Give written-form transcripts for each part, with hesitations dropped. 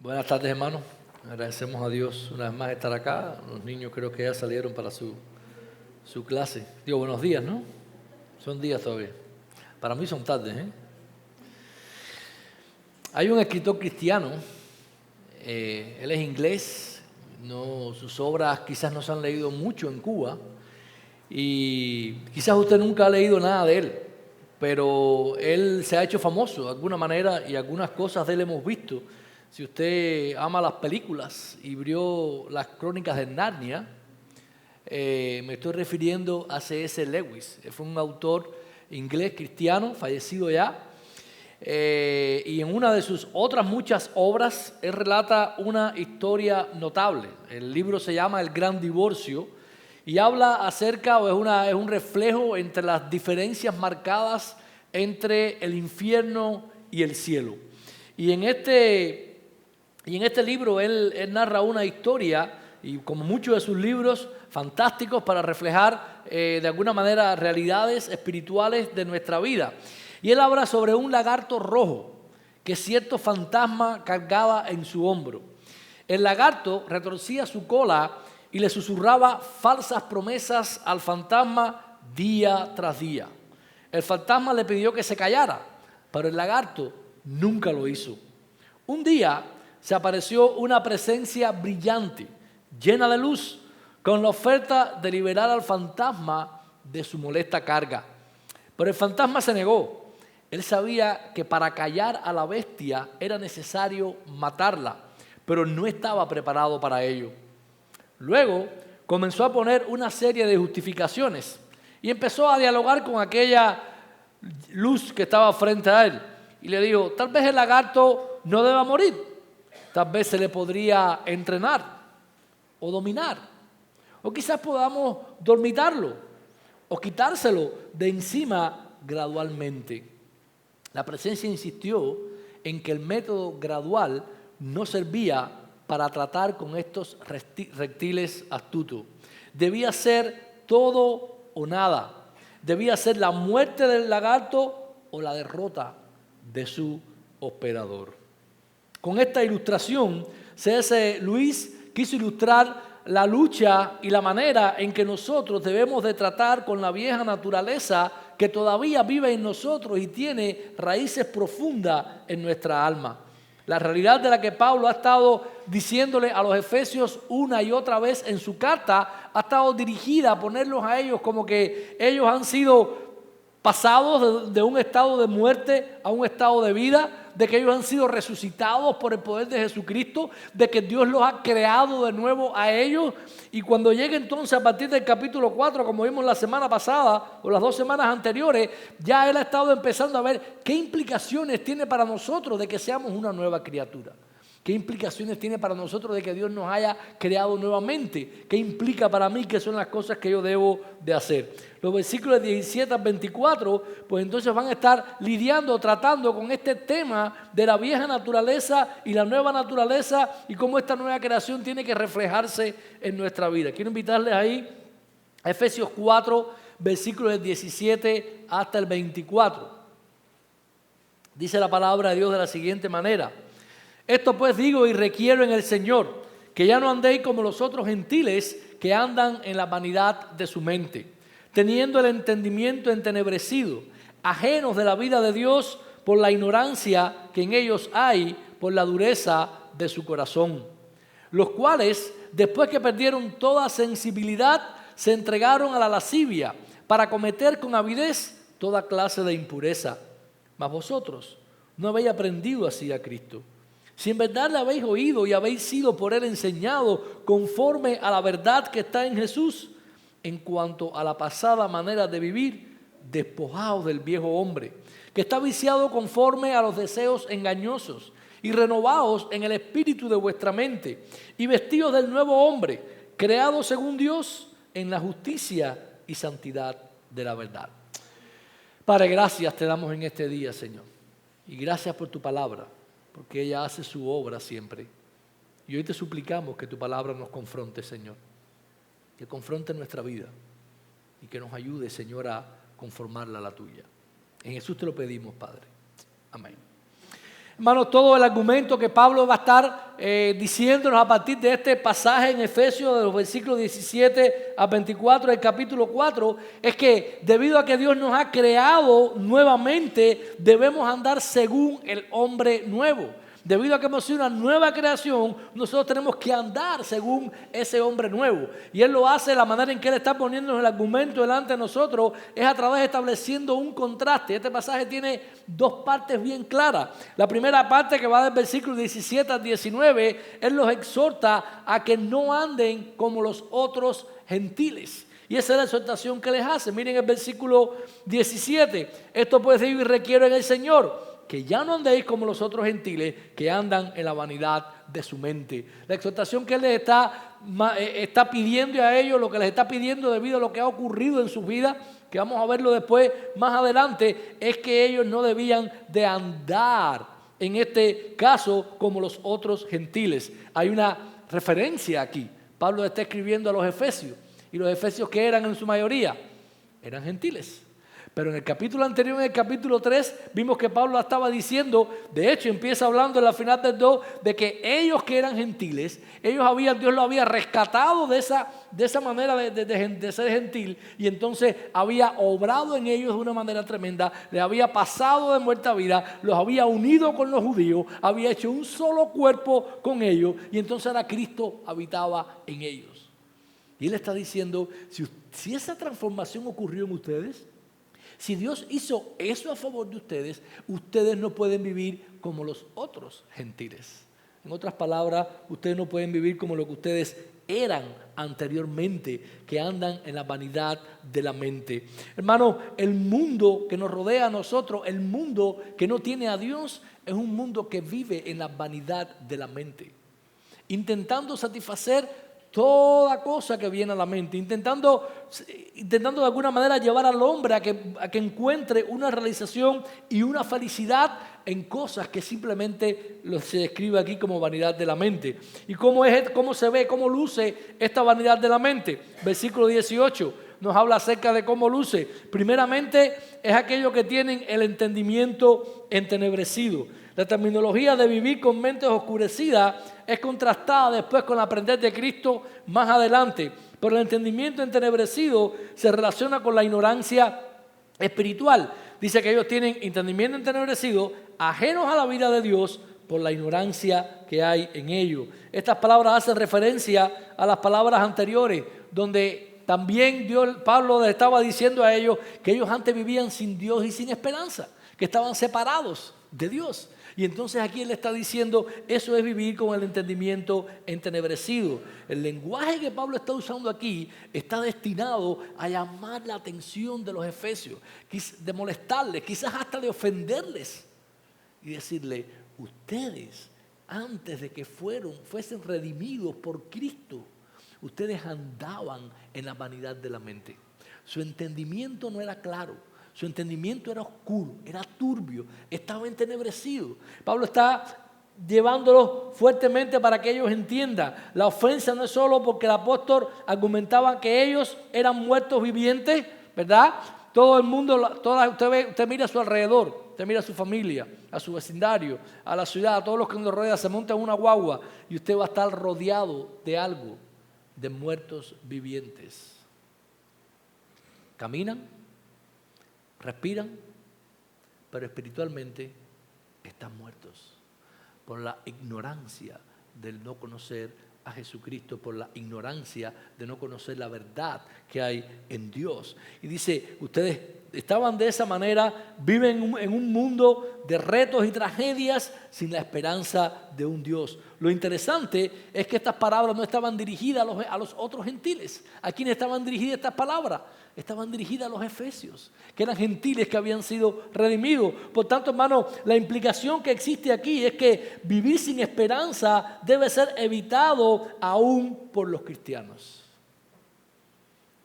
Buenas tardes, hermanos. Agradecemos a Dios una vez más estar acá. Los niños creo que ya salieron para su clase. Digo, buenos días, ¿no? Son días todavía. Para mí son tardes, ¿eh? Hay un escritor cristiano, él es inglés, sus obras quizás no se han leído mucho en Cuba y quizás usted nunca ha leído nada de él, pero él se ha hecho famoso de alguna manera y algunas cosas de él hemos visto. Si usted ama las películas y vio las crónicas de Narnia, me estoy refiriendo a C.S. Lewis. Él fue un autor inglés cristiano, fallecido ya, y en una de sus otras muchas obras, él relata una historia notable. El libro se llama El Gran Divorcio y habla acerca, o es un reflejo entre las diferencias marcadas entre el infierno y el cielo. Y en este libro él narra una historia, y como muchos de sus libros, fantásticos para reflejar de alguna manera realidades espirituales de nuestra vida. Y él habla sobre un lagarto rojo que cierto fantasma cargaba en su hombro. El lagarto retorcía su cola y le susurraba falsas promesas al fantasma día tras día. El fantasma le pidió que se callara, pero el lagarto nunca lo hizo. Un día se apareció una presencia brillante, llena de luz, con la oferta de liberar al fantasma de su molesta carga. Pero el fantasma se negó. Él sabía que para callar a la bestia era necesario matarla, pero no estaba preparado para ello. Luego comenzó a poner una serie de justificaciones y empezó a dialogar con aquella luz que estaba frente a él. Y le dijo, tal vez el lagarto no deba morir, tal vez se le podría entrenar o dominar, o quizás podamos dormitarlo o quitárselo de encima gradualmente. La presencia insistió en que el método gradual no servía para tratar con estos reptiles astutos. Debía ser todo o nada. Debía ser la muerte del lagarto o la derrota de su hospedador. Con esta ilustración, C.S. Lewis quiso ilustrar la lucha y la manera en que nosotros debemos de tratar con la vieja naturaleza que todavía vive en nosotros y tiene raíces profundas en nuestra alma. La realidad de la que Pablo ha estado diciéndole a los efesios una y otra vez en su carta ha estado dirigida a ponerlos a ellos como que ellos han sido pasados de un estado de muerte a un estado de vida, de que ellos han sido resucitados por el poder de Jesucristo, de que Dios los ha creado de nuevo a ellos. Y cuando llegue entonces a partir del capítulo 4, como vimos la semana pasada o las 2 semanas anteriores, ya él ha estado empezando a ver qué implicaciones tiene para nosotros de que seamos una nueva criatura. ¿Qué implicaciones tiene para nosotros de que Dios nos haya creado nuevamente? ¿Qué implica para mí? ¿Qué son las cosas que yo debo de hacer? Los versículos 17 al 24, pues entonces van a estar lidiando, tratando con este tema de la vieja naturaleza y la nueva naturaleza y cómo esta nueva creación tiene que reflejarse en nuestra vida. Quiero invitarles ahí a Efesios 4, versículos del 17 hasta el 24. Dice la palabra de Dios de la siguiente manera. Esto pues digo y requiero en el Señor, que ya no andéis como los otros gentiles que andan en la vanidad de su mente, teniendo el entendimiento entenebrecido, ajenos de la vida de Dios por la ignorancia que en ellos hay, por la dureza de su corazón, los cuales, después que perdieron toda sensibilidad, se entregaron a la lascivia para cometer con avidez toda clase de impureza. Mas vosotros no habéis aprendido así a Cristo. Si en verdad le habéis oído y habéis sido por él enseñado conforme a la verdad que está en Jesús, en cuanto a la pasada manera de vivir, despojaos del viejo hombre, que está viciado conforme a los deseos engañosos, y renovaos en el espíritu de vuestra mente, y vestidos del nuevo hombre, creado según Dios en la justicia y santidad de la verdad. Padre, gracias te damos en este día, Señor, y gracias por tu palabra, porque ella hace su obra siempre. Y hoy te suplicamos que tu palabra nos confronte, Señor, que confronte nuestra vida y que nos ayude, Señor, a conformarla a la tuya. En Jesús te lo pedimos, Padre. Amén. Hermanos, todo el argumento que Pablo va a estar diciéndonos a partir de este pasaje en Efesios, de los versículos 17 a 24 del capítulo 4, es que debido a que Dios nos ha creado nuevamente, debemos andar según el hombre nuevo. Debido a que hemos sido una nueva creación, nosotros tenemos que andar según ese hombre nuevo. Y Él lo hace de la manera en que Él está poniéndonos el argumento delante de nosotros, es a través de estableciendo un contraste. Este pasaje tiene dos partes bien claras. La primera parte, que va del versículo 17 al 19, Él los exhorta a que no anden como los otros gentiles. Y esa es la exhortación que les hace. Miren el versículo 17. Esto pues digo y requiero en el Señor, que ya no andéis como los otros gentiles que andan en la vanidad de su mente. La exhortación que Él les está pidiendo a ellos, lo que les está pidiendo debido a lo que ha ocurrido en sus vidas, que vamos a verlo después, más adelante, es que ellos no debían de andar, en este caso, como los otros gentiles. Hay una referencia aquí. Pablo está escribiendo a los efesios, y los efesios, que eran en su mayoría, eran gentiles. Pero en el capítulo anterior, en el capítulo 3, vimos que Pablo estaba diciendo, de hecho empieza hablando en la final del 2, de que ellos que eran gentiles, Dios lo había rescatado de esa manera de ser gentil, y entonces había obrado en ellos de una manera tremenda, les había pasado de muerte a vida, los había unido con los judíos, había hecho un solo cuerpo con ellos, y entonces ahora Cristo habitaba en ellos. Y Él está diciendo, si esa transformación ocurrió en ustedes, si Dios hizo eso a favor de ustedes, ustedes no pueden vivir como los otros gentiles. En otras palabras, ustedes no pueden vivir como lo que ustedes eran anteriormente, que andan en la vanidad de la mente. Hermano, el mundo que nos rodea a nosotros, el mundo que no tiene a Dios, es un mundo que vive en la vanidad de la mente, intentando satisfacer toda cosa que viene a la mente, intentando de alguna manera llevar al hombre a que encuentre una realización y una felicidad en cosas que simplemente se describe aquí como vanidad de la mente. ¿Y cómo se ve, cómo luce esta vanidad de la mente? Versículo 18 nos habla acerca de cómo luce. Primeramente, es aquellos que tienen el entendimiento entenebrecido. La terminología de vivir con mentes oscurecidas es contrastada después con el aprender de Cristo más adelante. Pero el entendimiento entenebrecido se relaciona con la ignorancia espiritual. Dice que ellos tienen entendimiento entenebrecido, ajenos a la vida de Dios por la ignorancia que hay en ellos. Estas palabras hacen referencia a las palabras anteriores, donde también Pablo les estaba diciendo a ellos que ellos antes vivían sin Dios y sin esperanza, que estaban separados de Dios. Y entonces aquí Él está diciendo, eso es vivir con el entendimiento entenebrecido. El lenguaje que Pablo está usando aquí está destinado a llamar la atención de los efesios, de molestarles, quizás hasta de ofenderles, y decirle, ustedes antes de que fuesen redimidos por Cristo, ustedes andaban en la vanidad de la mente. Su entendimiento no era claro. Su entendimiento era oscuro, era turbio, estaba entenebrecido. Pablo está llevándolos fuertemente para que ellos entiendan. La ofensa no es solo porque el apóstol argumentaba que ellos eran muertos vivientes, ¿verdad? Todo el mundo, usted mira a su alrededor, usted mira a su familia, a su vecindario, a la ciudad, a todos los que nos rodean, se monta en una guagua y usted va a estar rodeado de algo, de muertos vivientes. Caminan, respiran, pero espiritualmente están muertos por la ignorancia del no conocer a Jesucristo, por la ignorancia de no conocer la verdad que hay en Dios. Y dice, ustedes estaban de esa manera, viven en un mundo de retos y tragedias sin la esperanza de un Dios. Lo interesante es que estas palabras no estaban dirigidas a los otros gentiles. ¿A quiénes estaban dirigidas estas palabras? Estaban dirigidas a los efesios, que eran gentiles que habían sido redimidos. Por tanto, hermano, la implicación que existe aquí es que vivir sin esperanza debe ser evitado aún por los cristianos.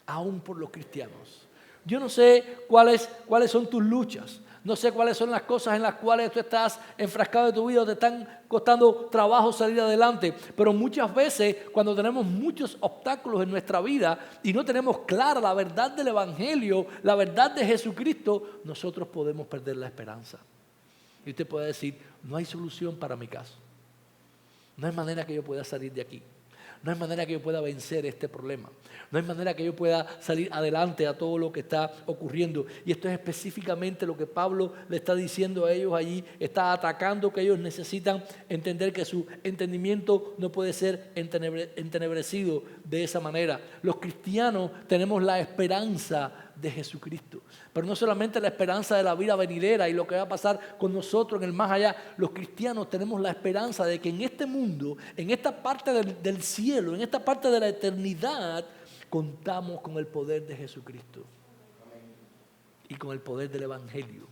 Aún por los cristianos. Yo no sé cuáles son tus luchas. No sé cuáles son las cosas en las cuales tú estás enfrascado de tu vida o te están costando trabajo salir adelante. Pero muchas veces cuando tenemos muchos obstáculos en nuestra vida y no tenemos clara la verdad del Evangelio, la verdad de Jesucristo, nosotros podemos perder la esperanza. Y usted puede decir, no hay solución para mi caso. No hay manera que yo pueda salir de aquí. No hay manera que yo pueda vencer este problema. No hay manera que yo pueda salir adelante a todo lo que está ocurriendo. Y esto es específicamente lo que Pablo le está diciendo a ellos allí. Está atacando que ellos necesitan entender que su entendimiento no puede ser entenebrecido de esa manera. Los cristianos tenemos la esperanza de Jesucristo, pero no solamente la esperanza de la vida venidera y lo que va a pasar con nosotros en el más allá. Los cristianos tenemos la esperanza de que en este mundo, en esta parte del cielo, en esta parte de la eternidad, contamos con el poder de Jesucristo y con el poder del Evangelio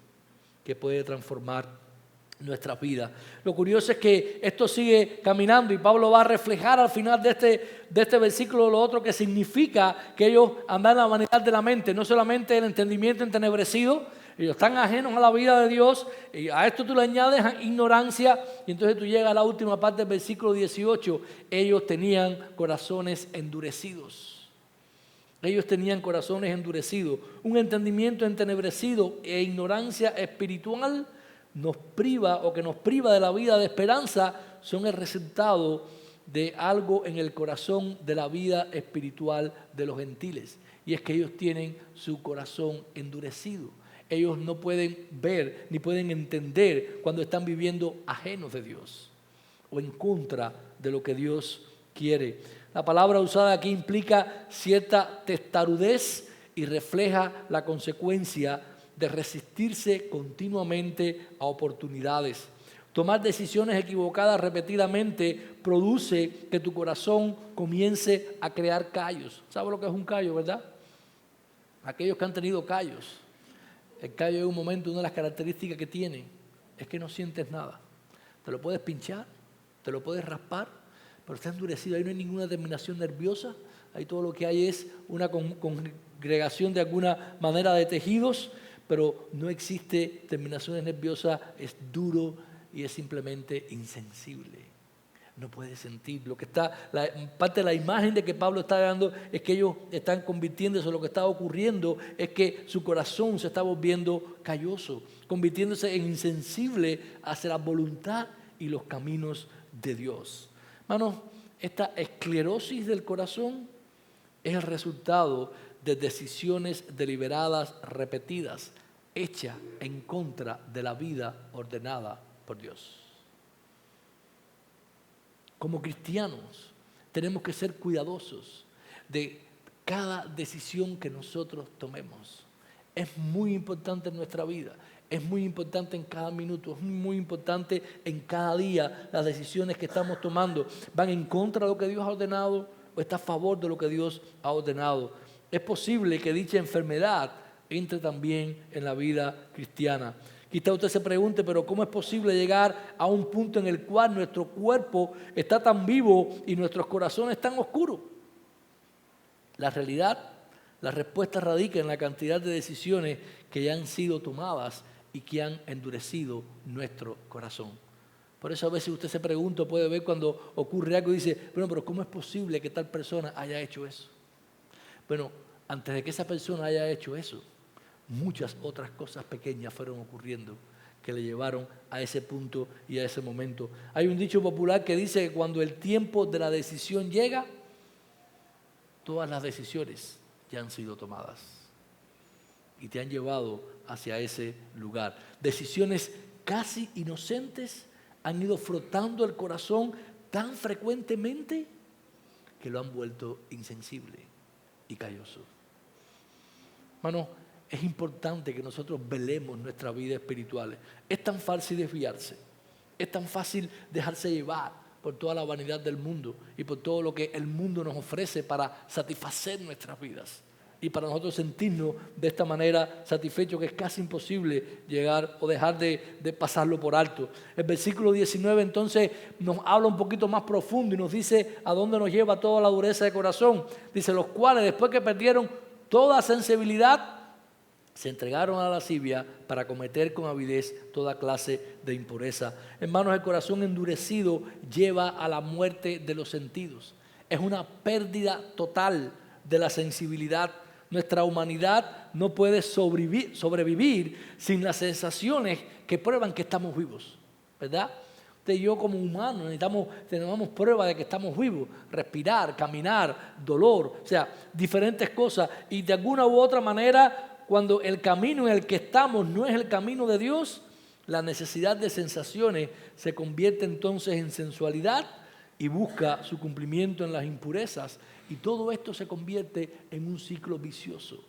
que puede transformar nuestra vida. Lo curioso es que esto sigue caminando y Pablo va a reflejar al final de este versículo lo otro que significa que ellos andan en la vanidad de la mente, no solamente el entendimiento entenebrecido. Ellos están ajenos a la vida de Dios y a esto tú le añades ignorancia y entonces tú llegas a la última parte del versículo 18. Ellos tenían corazones endurecidos. Ellos tenían corazones endurecidos. Un entendimiento entenebrecido e ignorancia espiritual nos priva de la vida de esperanza son el resultado de algo en el corazón de la vida espiritual de los gentiles. Y es que ellos tienen su corazón endurecido. Ellos no pueden ver ni pueden entender cuando están viviendo ajenos de Dios o en contra de lo que Dios quiere. La palabra usada aquí implica cierta testarudez y refleja la consecuencia de resistirse continuamente a oportunidades. Tomar decisiones equivocadas repetidamente produce que tu corazón comience a crear callos. ¿Sabe lo que es un callo, verdad? Aquellos que han tenido callos. El callo en un momento, una de las características que tiene es que no sientes nada. Te lo puedes pinchar, te lo puedes raspar, pero está endurecido. Ahí no hay ninguna terminación nerviosa. Ahí todo lo que hay es una congregación de alguna manera de tejidos, pero no existe terminaciones nerviosas, es duro y es simplemente insensible. No puede sentir. Lo que está, parte de la imagen de que Pablo está dando es que ellos están convirtiéndose, lo que está ocurriendo es que su corazón se está volviendo calloso, convirtiéndose en insensible hacia la voluntad y los caminos de Dios. Hermanos, esta esclerosis del corazón es el resultado de decisiones deliberadas, repetidas, hechas en contra de la vida ordenada por Dios. Como cristianos tenemos que ser cuidadosos de cada decisión que nosotros tomemos. Es muy importante en nuestra vida, es muy importante en cada minuto, es muy importante en cada día. Las decisiones que estamos tomando van en contra de lo que Dios ha ordenado o está a favor de lo que Dios ha ordenado. Es posible que dicha enfermedad entre también en la vida cristiana. Quizá usted se pregunte, pero ¿cómo es posible llegar a un punto en el cual nuestro cuerpo está tan vivo y nuestros corazones tan oscuros? La realidad, la respuesta radica en la cantidad de decisiones que ya han sido tomadas y que han endurecido nuestro corazón. Por eso a veces usted se pregunta, puede ver cuando ocurre algo y dice, bueno, pero ¿cómo es posible que tal persona haya hecho eso? Bueno, antes de que esa persona haya hecho eso, muchas otras cosas pequeñas fueron ocurriendo que le llevaron a ese punto y a ese momento. Hay un dicho popular que dice que cuando el tiempo de la decisión llega, todas las decisiones ya han sido tomadas y te han llevado hacia ese lugar. Decisiones casi inocentes han ido frotando el corazón tan frecuentemente que lo han vuelto insensible y calloso. Hermano, es importante que nosotros velemos nuestra vida espiritual. Es tan fácil desviarse, es tan fácil dejarse llevar por toda la vanidad del mundo y por todo lo que el mundo nos ofrece para satisfacer nuestras vidas y para nosotros sentirnos de esta manera satisfechos, que es casi imposible llegar o dejar de pasarlo por alto. El versículo 19 entonces nos habla un poquito más profundo y nos dice a dónde nos lleva toda la dureza de corazón. Dice, los cuales después que perdieron toda sensibilidad, se entregaron a la lascivia para cometer con avidez toda clase de impureza. Hermanos, el corazón endurecido lleva a la muerte de los sentidos. Es una pérdida total de la sensibilidad Nuestra humanidad no puede sobrevivir sin las sensaciones que prueban que estamos vivos, ¿verdad? Usted y yo como humanos tenemos prueba de que estamos vivos, respirar, caminar, dolor, o sea, diferentes cosas. Y de alguna u otra manera, cuando el camino en el que estamos no es el camino de Dios, la necesidad de sensaciones se convierte entonces en sensualidad y busca su cumplimiento en las impurezas. Y todo esto se convierte en un ciclo vicioso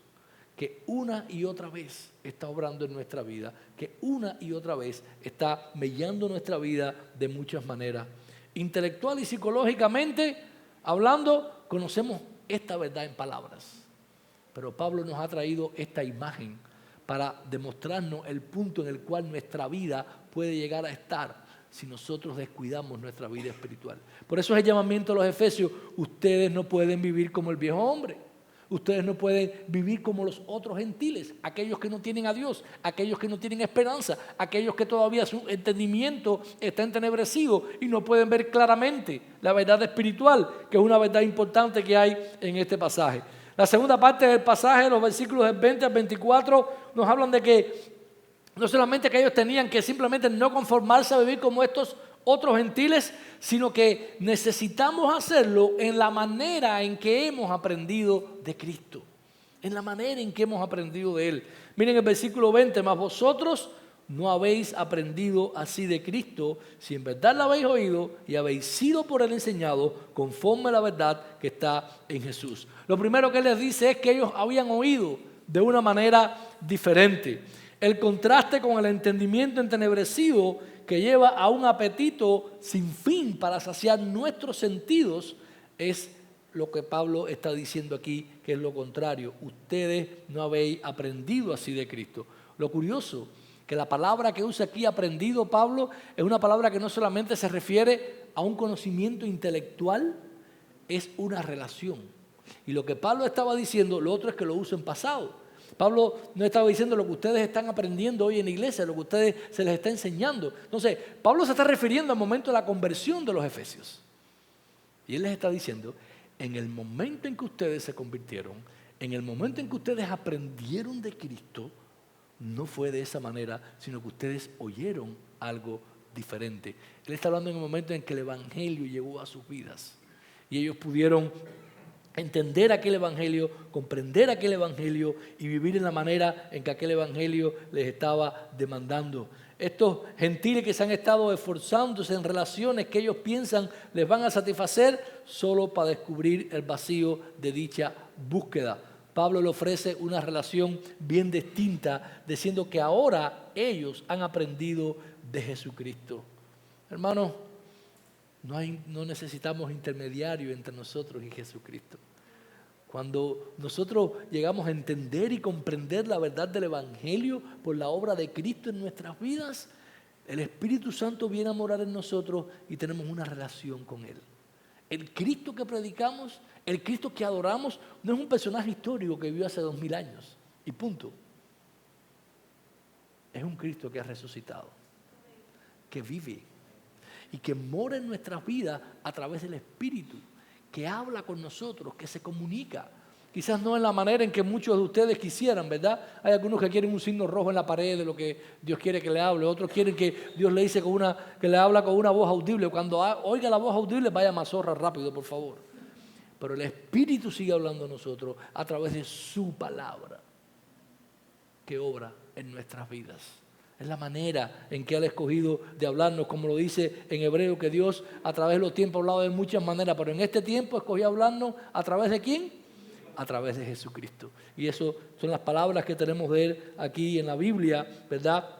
que una y otra vez está obrando en nuestra vida, que una y otra vez está mellando nuestra vida de muchas maneras. Intelectual y psicológicamente hablando, conocemos esta verdad en palabras. Pero Pablo nos ha traído esta imagen para demostrarnos el punto en el cual nuestra vida puede llegar a estar si nosotros descuidamos nuestra vida espiritual. Por eso es el llamamiento a los Efesios: ustedes no pueden vivir como el viejo hombre. Ustedes no pueden vivir como los otros gentiles, aquellos que no tienen a Dios, aquellos que no tienen esperanza, aquellos que todavía su entendimiento está entenebrecido y no pueden ver claramente la verdad espiritual, que es una verdad importante que hay en este pasaje. La segunda parte del pasaje, los versículos del 20 al 24, nos hablan de que no solamente que ellos tenían que simplemente no conformarse a vivir como estos otros gentiles, sino que necesitamos hacerlo en la manera en que hemos aprendido de Cristo, en la manera en que hemos aprendido de Él. Miren el versículo 20, mas vosotros no habéis aprendido así de Cristo, si en verdad la habéis oído y habéis sido por Él enseñado conforme a la verdad que está en Jesús. Lo primero que Él les dice es que ellos habían oído de una manera diferente. El contraste con el entendimiento entenebrecido que lleva a un apetito sin fin para saciar nuestros sentidos es lo que Pablo está diciendo aquí, que es lo contrario. Ustedes no habéis aprendido así de Cristo. Lo curioso, que la palabra que usa aquí, aprendido, Pablo, es una palabra que no solamente se refiere a un conocimiento intelectual, es una relación. Y lo que Pablo estaba diciendo, lo otro es que lo usa en pasado. Pablo no estaba diciendo lo que ustedes están aprendiendo hoy en la iglesia, lo que ustedes se les está enseñando. Entonces, Pablo se está refiriendo al momento de la conversión de los efesios. Y él les está diciendo, en el momento en que ustedes se convirtieron, en el momento en que ustedes aprendieron de Cristo, no fue de esa manera, sino que ustedes oyeron algo diferente. Él está hablando en el momento en que el evangelio llegó a sus vidas. Y ellos pudieron entender aquel evangelio, comprender aquel evangelio y vivir en la manera en que aquel evangelio les estaba demandando. Estos gentiles que se han estado esforzándose en relaciones que ellos piensan les van a satisfacer solo para descubrir el vacío de dicha búsqueda. Pablo le ofrece una relación bien distinta, diciendo que ahora ellos han aprendido de Jesucristo. Hermanos, no necesitamos intermediario entre nosotros y Jesucristo. Cuando nosotros llegamos a entender y comprender la verdad del evangelio por la obra de Cristo en nuestras vidas, el Espíritu Santo viene a morar en nosotros y tenemos una relación con Él. El Cristo que predicamos, el Cristo que adoramos, no es un personaje histórico que vivió hace 2000 años y punto. Es un Cristo que ha resucitado, que vive y que mora en nuestras vidas a través del Espíritu, que habla con nosotros, que se comunica. Quizás no en la manera en que muchos de ustedes quisieran, ¿verdad? Hay algunos que quieren un signo rojo en la pared de lo que Dios quiere que le hable. Otros quieren que Dios le dice que le habla con una voz audible. Cuando oiga la voz audible, vaya mazorra rápido, por favor. Pero el Espíritu sigue hablando a nosotros a través de su palabra, que obra en nuestras vidas. Es la manera en que Él ha escogido de hablarnos, como lo dice en Hebreo, que Dios a través de los tiempos ha hablado de muchas maneras, pero en este tiempo escogió hablarnos a través de ¿quién? A través de Jesucristo. Y eso son las palabras que tenemos de Él aquí en la Biblia, ¿verdad?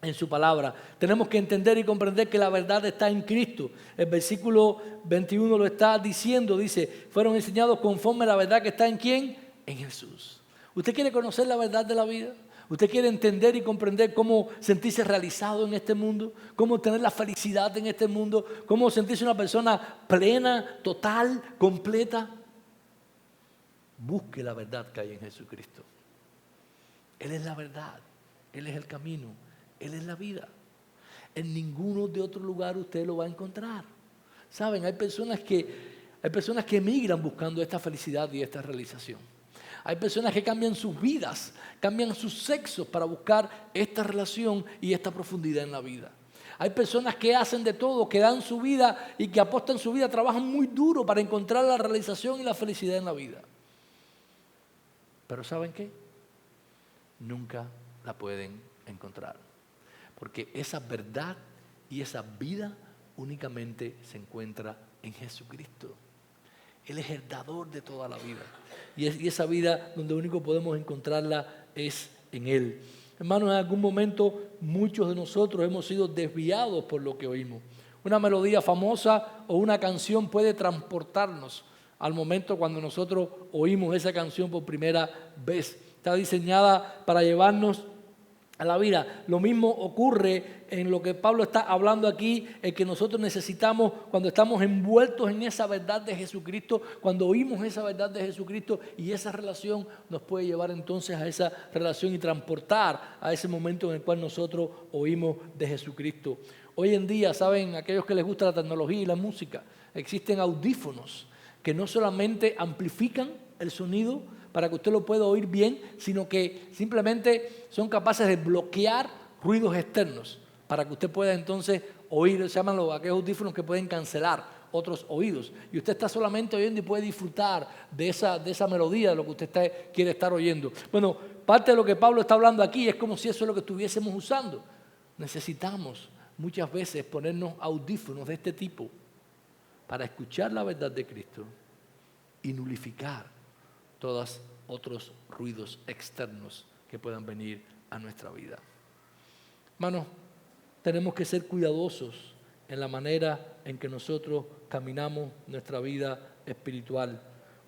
En su palabra. Tenemos que entender y comprender que la verdad está en Cristo. El versículo 21 lo está diciendo, dice, fueron enseñados conforme a la verdad que está en ¿quién? En Jesús. ¿Usted quiere conocer la verdad de la vida? ¿Usted quiere entender y comprender cómo sentirse realizado en este mundo? ¿Cómo tener la felicidad en este mundo? ¿Cómo sentirse una persona plena, total, completa? Busque la verdad que hay en Jesucristo. Él es la verdad, Él es el camino, Él es la vida. En ninguno de otro lugar usted lo va a encontrar. ¿Saben? Hay personas que emigran buscando esta felicidad y esta realización. Hay personas que cambian sus vidas, cambian sus sexos para buscar esta relación y esta profundidad en la vida. Hay personas que hacen de todo, que dan su vida y que apostan su vida, trabajan muy duro para encontrar la realización y la felicidad en la vida. Pero ¿saben qué? Nunca la pueden encontrar. Porque esa verdad y esa vida únicamente se encuentra en Jesucristo. Él es el dador de toda la vida. Y esa vida donde único podemos encontrarla es en Él. Hermanos, en algún momento muchos de nosotros hemos sido desviados por lo que oímos. Una melodía famosa o una canción puede transportarnos al momento cuando nosotros oímos esa canción por primera vez. Está diseñada para llevarnos a la vida. Lo mismo ocurre en lo que Pablo está hablando aquí, en que nosotros necesitamos cuando estamos envueltos en esa verdad de Jesucristo, cuando oímos esa verdad de Jesucristo, y esa relación nos puede llevar entonces a esa relación y transportar a ese momento en el cual nosotros oímos de Jesucristo. Hoy en día, saben, aquellos que les gusta la tecnología y la música, existen audífonos que no solamente amplifican el sonido para que usted lo pueda oír bien, sino que simplemente son capaces de bloquear ruidos externos para que usted pueda entonces oír. Se llaman aquellos audífonos que pueden cancelar otros oídos. Y usted está solamente oyendo y puede disfrutar de esa melodía, de lo que usted quiere estar oyendo. Bueno, parte de lo que Pablo está hablando aquí es como si eso es lo que estuviésemos usando. Necesitamos muchas veces ponernos audífonos de este tipo para escuchar la verdad de Cristo y nulificar todos otros ruidos externos que puedan venir a nuestra vida. Hermanos, tenemos que ser cuidadosos en la manera en que nosotros caminamos nuestra vida espiritual.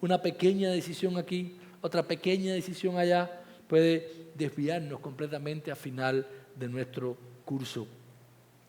Una pequeña decisión aquí, otra pequeña decisión allá, puede desviarnos completamente al final de nuestro curso.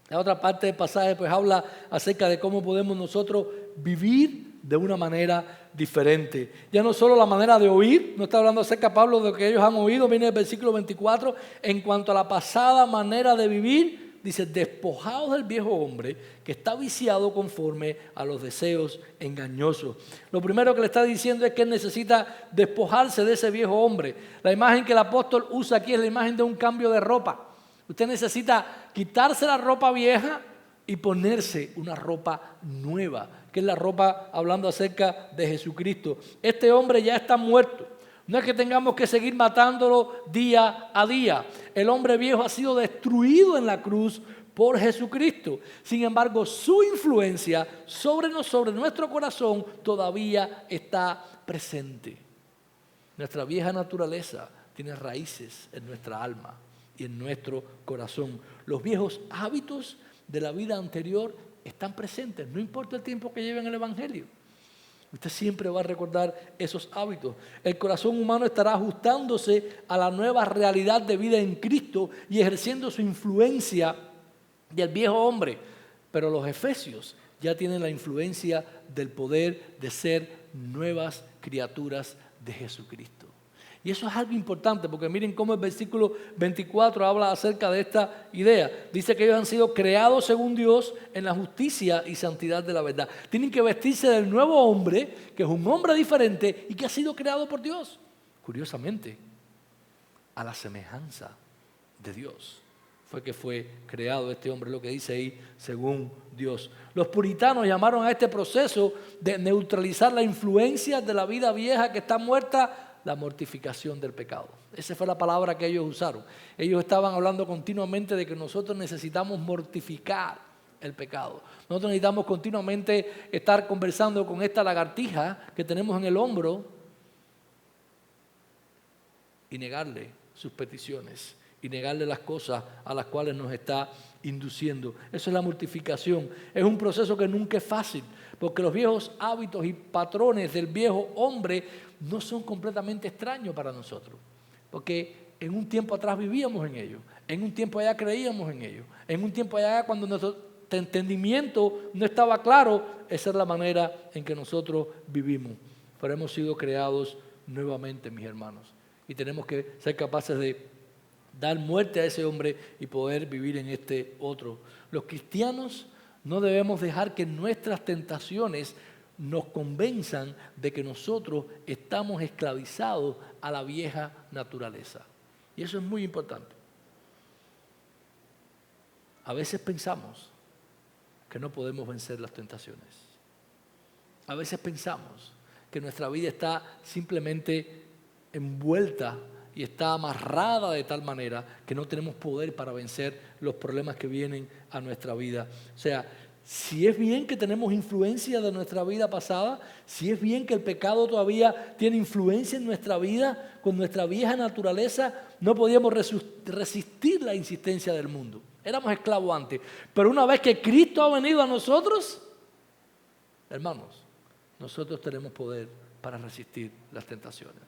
La otra parte del pasaje pues habla acerca de cómo podemos nosotros vivir de una manera diferente. Ya no solo la manera de oír, no está hablando acerca Pablo de lo que ellos han oído, viene el versículo 24, en cuanto a la pasada manera de vivir, dice, despojados del viejo hombre que está viciado conforme a los deseos engañosos. Lo primero que le está diciendo es que él necesita despojarse de ese viejo hombre. La imagen que el apóstol usa aquí es la imagen de un cambio de ropa. Usted necesita quitarse la ropa vieja y ponerse una ropa nueva, que es la ropa hablando acerca de Jesucristo. Este hombre ya está muerto. No es que tengamos que seguir matándolo día a día. El hombre viejo ha sido destruido en la cruz por Jesucristo. Sin embargo, su influencia sobre nuestro corazón todavía está presente. Nuestra vieja naturaleza tiene raíces en nuestra alma y en nuestro corazón. Los viejos hábitos de la vida anterior están presentes, no importa el tiempo que lleven el Evangelio. Usted siempre va a recordar esos hábitos. El corazón humano estará ajustándose a la nueva realidad de vida en Cristo y ejerciendo su influencia del viejo hombre. Pero los efesios ya tienen la influencia del poder de ser nuevas criaturas de Jesucristo. Y eso es algo importante, porque miren cómo el versículo 24 habla acerca de esta idea. Dice que ellos han sido creados según Dios en la justicia y santidad de la verdad. Tienen que vestirse del nuevo hombre, que es un hombre diferente y que ha sido creado por Dios. Curiosamente, a la semejanza de Dios fue que fue creado este hombre, lo que dice ahí, según Dios. Los puritanos llamaron a este proceso de neutralizar la influencia de la vida vieja que está muerta, la mortificación del pecado. Esa fue la palabra que ellos usaron. Ellos estaban hablando continuamente de que nosotros necesitamos mortificar el pecado. Nosotros necesitamos continuamente estar conversando con esta lagartija que tenemos en el hombro y negarle sus peticiones y negarle las cosas a las cuales nos está induciendo. Eso es la mortificación. Es un proceso que nunca es fácil, porque los viejos hábitos y patrones del viejo hombre no son completamente extraños para nosotros, porque en un tiempo atrás vivíamos en ellos, en un tiempo allá creíamos en ellos, en un tiempo allá cuando nuestro entendimiento no estaba claro, esa es la manera en que nosotros vivimos. Pero hemos sido creados nuevamente, mis hermanos, y tenemos que ser capaces de dar muerte a ese hombre y poder vivir en este otro. Los cristianos no debemos dejar que nuestras tentaciones nos convenzan de que nosotros estamos esclavizados a la vieja naturaleza. Y eso es muy importante. A veces pensamos que no podemos vencer las tentaciones. A veces pensamos que nuestra vida está simplemente envuelta y está amarrada de tal manera que no tenemos poder para vencer los problemas que vienen a nuestra vida. O sea, si es bien que tenemos influencia de nuestra vida pasada, si es bien que el pecado todavía tiene influencia en nuestra vida, con nuestra vieja naturaleza, no podíamos resistir la insistencia del mundo. Éramos esclavos antes. Pero una vez que Cristo ha venido a nosotros, hermanos, nosotros tenemos poder para resistir las tentaciones.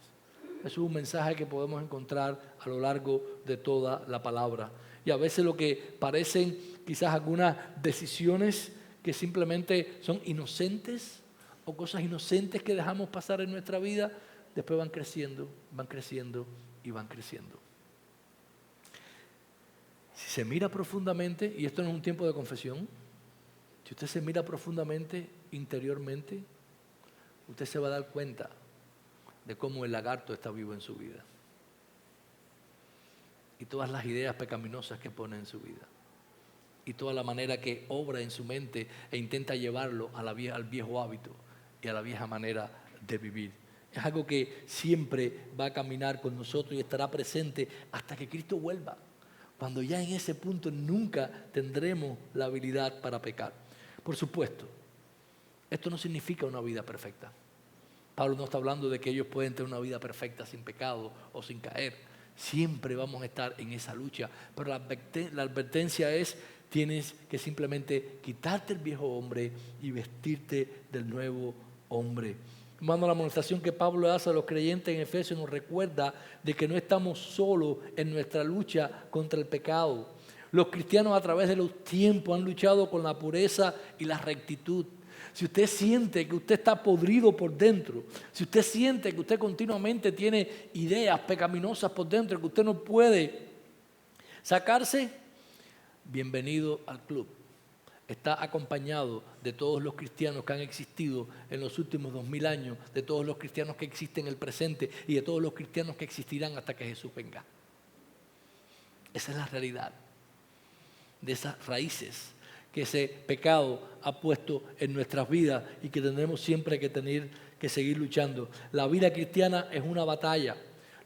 Es un mensaje que podemos encontrar a lo largo de toda la palabra. Y a veces lo que parecen quizás algunas decisiones que simplemente son inocentes o cosas inocentes que dejamos pasar en nuestra vida, después van creciendo y van creciendo. Si se mira profundamente, y esto no es un tiempo de confesión, si usted se mira profundamente, interiormente, usted se va a dar cuenta de cómo el lagarto está vivo en su vida. Y todas las ideas pecaminosas que pone en su vida. Y toda la manera que obra en su mente e intenta llevarlo a al viejo hábito y a la vieja manera de vivir. Es algo que siempre va a caminar con nosotros y estará presente hasta que Cristo vuelva. Cuando ya en ese punto nunca tendremos la habilidad para pecar. Por supuesto, esto no significa una vida perfecta. Pablo no está hablando de que ellos pueden tener una vida perfecta sin pecado o sin caer. Siempre vamos a estar en esa lucha. Pero la advertencia es, tienes que simplemente quitarte el viejo hombre y vestirte del nuevo hombre. Hermano, la amonestación que Pablo hace a los creyentes en Efesios nos recuerda de que no estamos solos en nuestra lucha contra el pecado. Los cristianos a través de los tiempos han luchado con la pureza y la rectitud. Si usted siente que usted está podrido por dentro, si usted siente que usted continuamente tiene ideas pecaminosas por dentro, que usted no puede sacarse, bienvenido al club. Está acompañado de todos los cristianos que han existido en los últimos 2000 años, de todos los cristianos que existen en el presente y de todos los cristianos que existirán hasta que Jesús venga. Esa es la realidad de esas raíces que ese pecado ha puesto en nuestras vidas y que tendremos siempre que tener que seguir luchando. La vida cristiana es una batalla.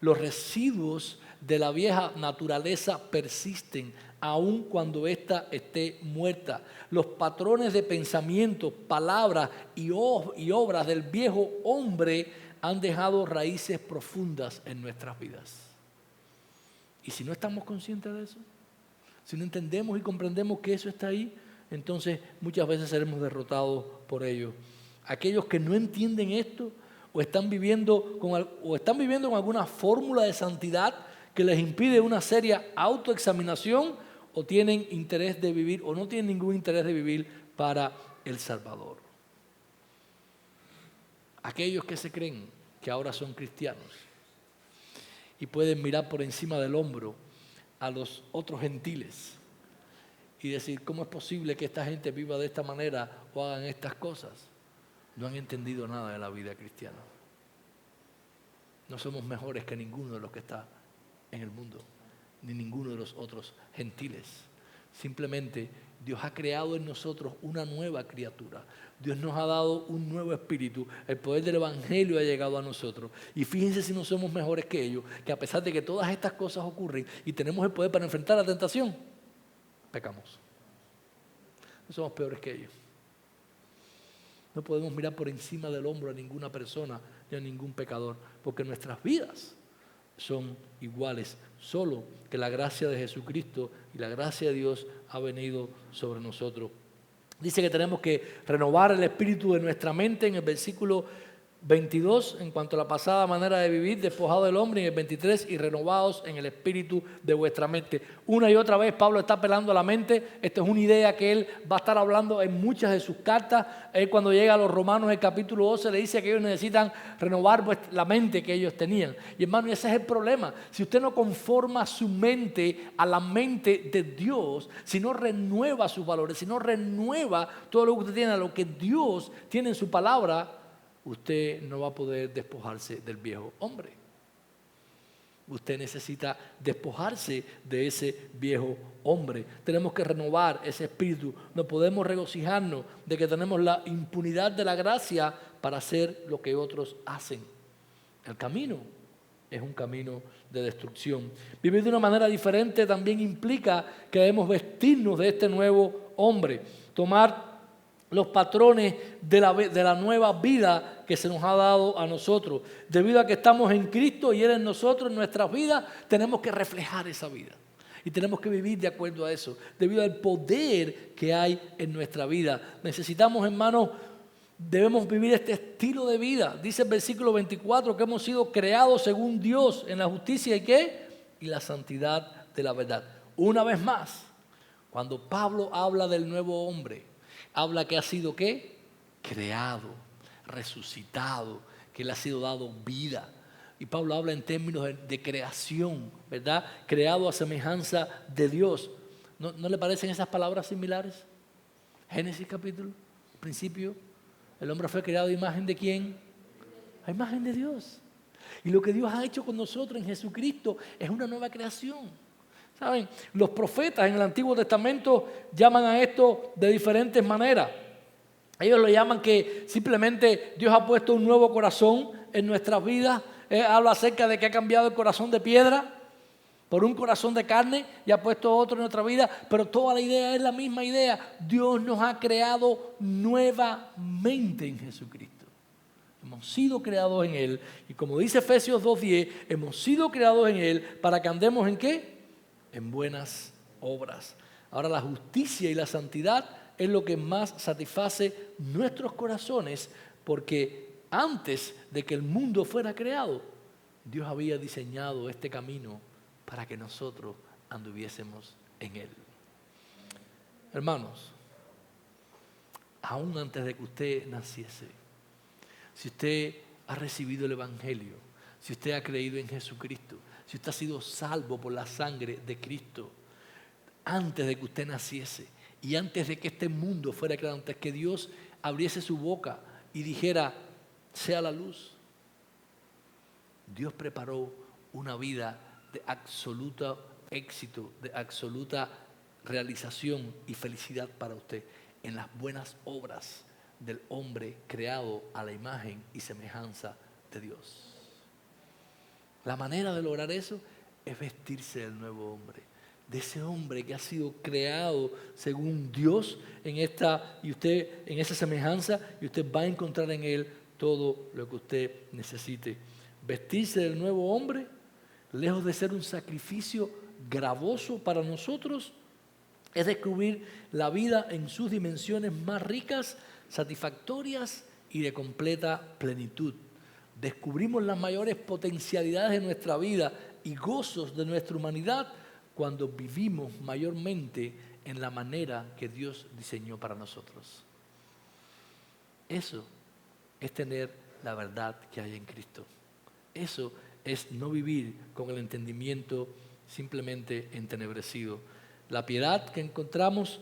Los residuos de la vieja naturaleza persisten aun cuando ésta esté muerta. Los patrones de pensamiento, palabras y obras del viejo hombre han dejado raíces profundas en nuestras vidas. Y si no estamos conscientes de eso, si no entendemos y comprendemos que eso está ahí, entonces muchas veces seremos derrotados por ello. Aquellos que no entienden esto o están viviendo con alguna fórmula de santidad que les impide una seria autoexaminación, o tienen interés de vivir o no tienen ningún interés de vivir para el Salvador. Aquellos que se creen que ahora son cristianos y pueden mirar por encima del hombro a los otros gentiles y decir, ¿cómo es posible que esta gente viva de esta manera o hagan estas cosas? No han entendido nada de la vida cristiana. No somos mejores que ninguno de los que está en el mundo, ni ninguno de los otros gentiles. Simplemente Dios ha creado en nosotros una nueva criatura. Dios nos ha dado un nuevo espíritu. El poder del evangelio ha llegado a nosotros. Y fíjense si no somos mejores que ellos, que a pesar de que todas estas cosas ocurren y tenemos el poder para enfrentar la tentación, pecamos. No somos peores que ellos. No podemos mirar por encima del hombro a ninguna persona ni a ningún pecador, porque nuestras vidas son iguales, solo que la gracia de Jesucristo y la gracia de Dios ha venido sobre nosotros. Dice que tenemos que renovar el espíritu de nuestra mente en el versículo 22, en cuanto a la pasada manera de vivir, despojado del hombre, y en el 23, y renovados en el espíritu de vuestra mente. Una y otra vez Pablo está apelando a la mente. Esta es una idea que él va a estar hablando en muchas de sus cartas. Él, cuando llega a los Romanos, el capítulo 12, le dice que ellos necesitan renovar la mente que ellos tenían. Y hermano, ese es el problema. Si usted no conforma su mente a la mente de Dios, si no renueva sus valores, si no renueva todo lo que usted tiene, a lo que Dios tiene en su palabra, usted no va a poder despojarse del viejo hombre. Usted necesita despojarse de ese viejo hombre. Tenemos que renovar ese espíritu. No podemos regocijarnos de que tenemos la impunidad de la gracia para hacer lo que otros hacen. El camino es un camino de destrucción. Vivir de una manera diferente también implica que debemos vestirnos de este nuevo hombre, tomar los patrones de la nueva vida que se nos ha dado a nosotros. Debido a que estamos en Cristo y Él en nosotros, en nuestras vidas, tenemos que reflejar esa vida. Y tenemos que vivir de acuerdo a eso, debido al poder que hay en nuestra vida. Necesitamos, hermanos, debemos vivir este estilo de vida. Dice el versículo 24 que hemos sido creados según Dios en la justicia y ¿qué? Y la santidad de la verdad. Una vez más, cuando Pablo habla del nuevo hombre, habla que ha sido ¿qué? Creado, resucitado, que le ha sido dado vida. Y Pablo habla en términos de creación, ¿verdad? Creado a semejanza de Dios. ¿No le parecen esas palabras similares? Génesis capítulo, principio. El hombre fue creado a imagen de ¿quién? A imagen de Dios. Y lo que Dios ha hecho con nosotros en Jesucristo es una nueva creación. ¿Saben? Los profetas en el Antiguo Testamento llaman a esto de diferentes maneras. Ellos lo llaman que simplemente Dios ha puesto un nuevo corazón en nuestras vidas. Habla acerca de que ha cambiado el corazón de piedra por un corazón de carne y ha puesto otro en nuestra vida. Pero toda la idea es la misma idea. Dios nos ha creado nuevamente en Jesucristo. Hemos sido creados en Él. Y como dice Efesios 2:10, hemos sido creados en Él para que andemos ¿en qué? En buenas obras. Ahora, la justicia y la santidad es lo que más satisface nuestros corazones, porque antes de que el mundo fuera creado, Dios había diseñado este camino para que nosotros anduviésemos en él. Hermanos, aún antes de que usted naciese, si usted ha recibido el Evangelio, si usted ha creído en Jesucristo, si usted ha sido salvo por la sangre de Cristo, antes de que usted naciese y antes de que este mundo fuera creado, antes que Dios abriese su boca y dijera, sea la luz, Dios preparó una vida de absoluto éxito, de absoluta realización y felicidad para usted en las buenas obras del hombre creado a la imagen y semejanza de Dios. La manera de lograr eso es vestirse del nuevo hombre, de ese hombre que ha sido creado según Dios en esa semejanza, y usted va a encontrar en él todo lo que usted necesite. Vestirse del nuevo hombre, lejos de ser un sacrificio gravoso para nosotros, es descubrir la vida en sus dimensiones más ricas, satisfactorias y de completa plenitud. Descubrimos las mayores potencialidades de nuestra vida y gozos de nuestra humanidad cuando vivimos mayormente en la manera que Dios diseñó para nosotros. Eso es tener la verdad que hay en Cristo. Eso es no vivir con el entendimiento simplemente entenebrecido. La piedad que encontramos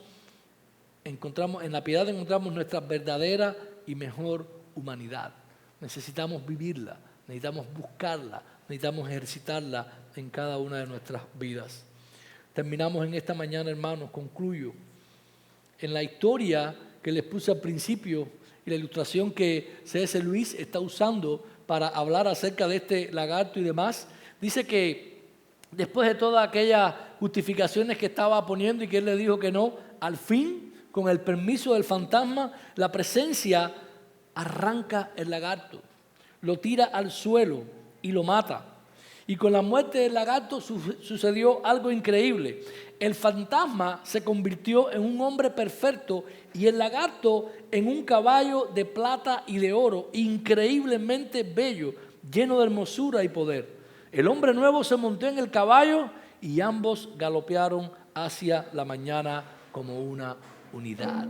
en la piedad encontramos nuestra verdadera y mejor humanidad. Necesitamos vivirla, necesitamos buscarla, necesitamos ejercitarla en cada una de nuestras vidas. Terminamos en esta mañana, hermanos, concluyo. En la historia que les puse al principio y la ilustración que C.S. Lewis está usando para hablar acerca de este lagarto y demás, dice que después de todas aquellas justificaciones que estaba poniendo y que él le dijo que no, al fin, con el permiso del fantasma, la presencia arranca el lagarto, lo tira al suelo y lo mata. Y con la muerte del lagarto sucedió algo increíble. El fantasma se convirtió en un hombre perfecto y el lagarto en un caballo de plata y de oro, increíblemente bello, lleno de hermosura y poder. El hombre nuevo se montó en el caballo y ambos galopearon hacia la mañana como una unidad.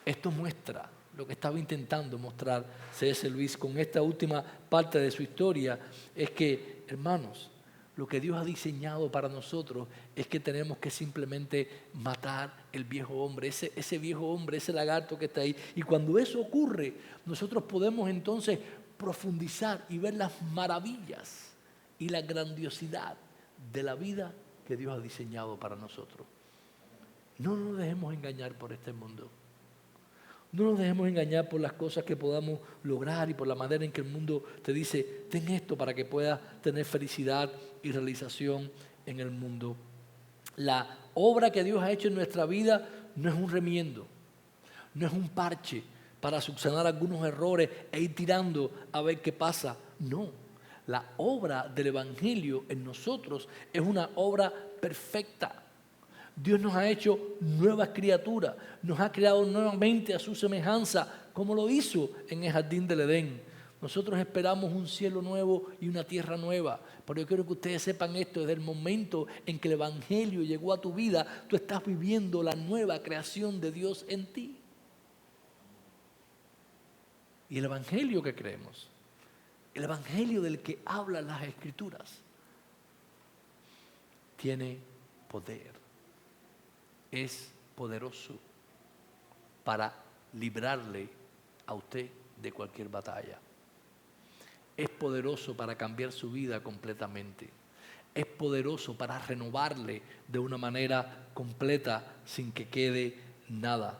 Esto muestra lo que estaba intentando mostrar C.S. Lewis con esta última parte de su historia, es que, hermanos, lo que Dios ha diseñado para nosotros es que tenemos que simplemente matar el viejo hombre, ese viejo hombre, ese lagarto que está ahí. Y cuando eso ocurre, nosotros podemos entonces profundizar y ver las maravillas y la grandiosidad de la vida que Dios ha diseñado para nosotros. No nos dejemos engañar por este mundo. No nos dejemos engañar por las cosas que podamos lograr y por la manera en que el mundo te dice, ten esto para que puedas tener felicidad y realización en el mundo. La obra que Dios ha hecho en nuestra vida no es un remiendo, no es un parche para subsanar algunos errores e ir tirando a ver qué pasa. No, la obra del Evangelio en nosotros es una obra perfecta. Dios nos ha hecho nuevas criaturas, nos ha creado nuevamente a su semejanza, como lo hizo en el jardín del Edén. Nosotros esperamos un cielo nuevo y una tierra nueva, pero yo quiero que ustedes sepan esto: desde el momento en que el Evangelio llegó a tu vida, tú estás viviendo la nueva creación de Dios en ti. Y el Evangelio que creemos, el Evangelio del que hablan las Escrituras, tiene poder. Es poderoso para librarle a usted de cualquier batalla. Es poderoso para cambiar su vida completamente. Es poderoso para renovarle de una manera completa sin que quede nada.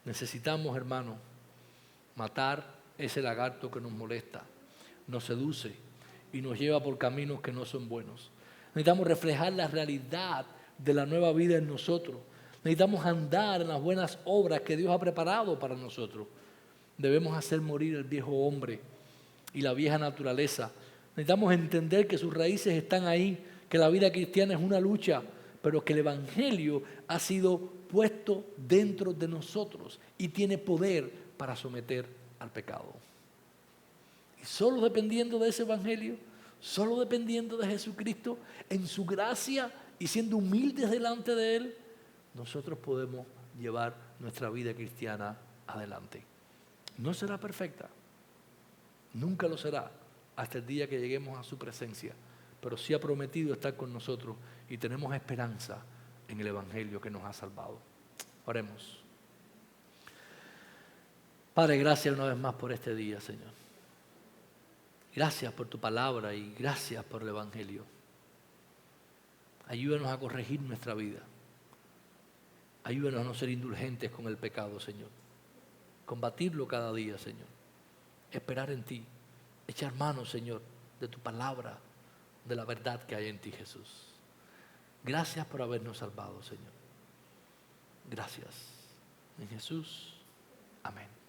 Necesitamos, hermano, matar ese lagarto que nos molesta, nos seduce y nos lleva por caminos que no son buenos. Necesitamos reflejar la realidad de la nueva vida en nosotros. Necesitamos andar en las buenas obras que Dios ha preparado para nosotros. Debemos hacer morir el viejo hombre y la vieja naturaleza. Necesitamos entender que sus raíces están ahí, que la vida cristiana es una lucha, pero que el Evangelio ha sido puesto dentro de nosotros y tiene poder para someter al pecado. Y solo dependiendo de ese Evangelio, solo dependiendo de Jesucristo, en su gracia y siendo humildes delante de Él, nosotros podemos llevar nuestra vida cristiana adelante. No será perfecta, nunca lo será, hasta el día que lleguemos a su presencia, pero sí ha prometido estar con nosotros y tenemos esperanza en el Evangelio que nos ha salvado. Oremos. Padre, gracias una vez más por este día, Señor. Gracias por tu palabra y gracias por el Evangelio. Ayúdanos a corregir nuestra vida. Ayúdanos a no ser indulgentes con el pecado, Señor. Combatirlo cada día, Señor. Esperar en ti. Echar mano, Señor, de tu palabra, de la verdad que hay en ti, Jesús. Gracias por habernos salvado, Señor. Gracias. En Jesús. Amén.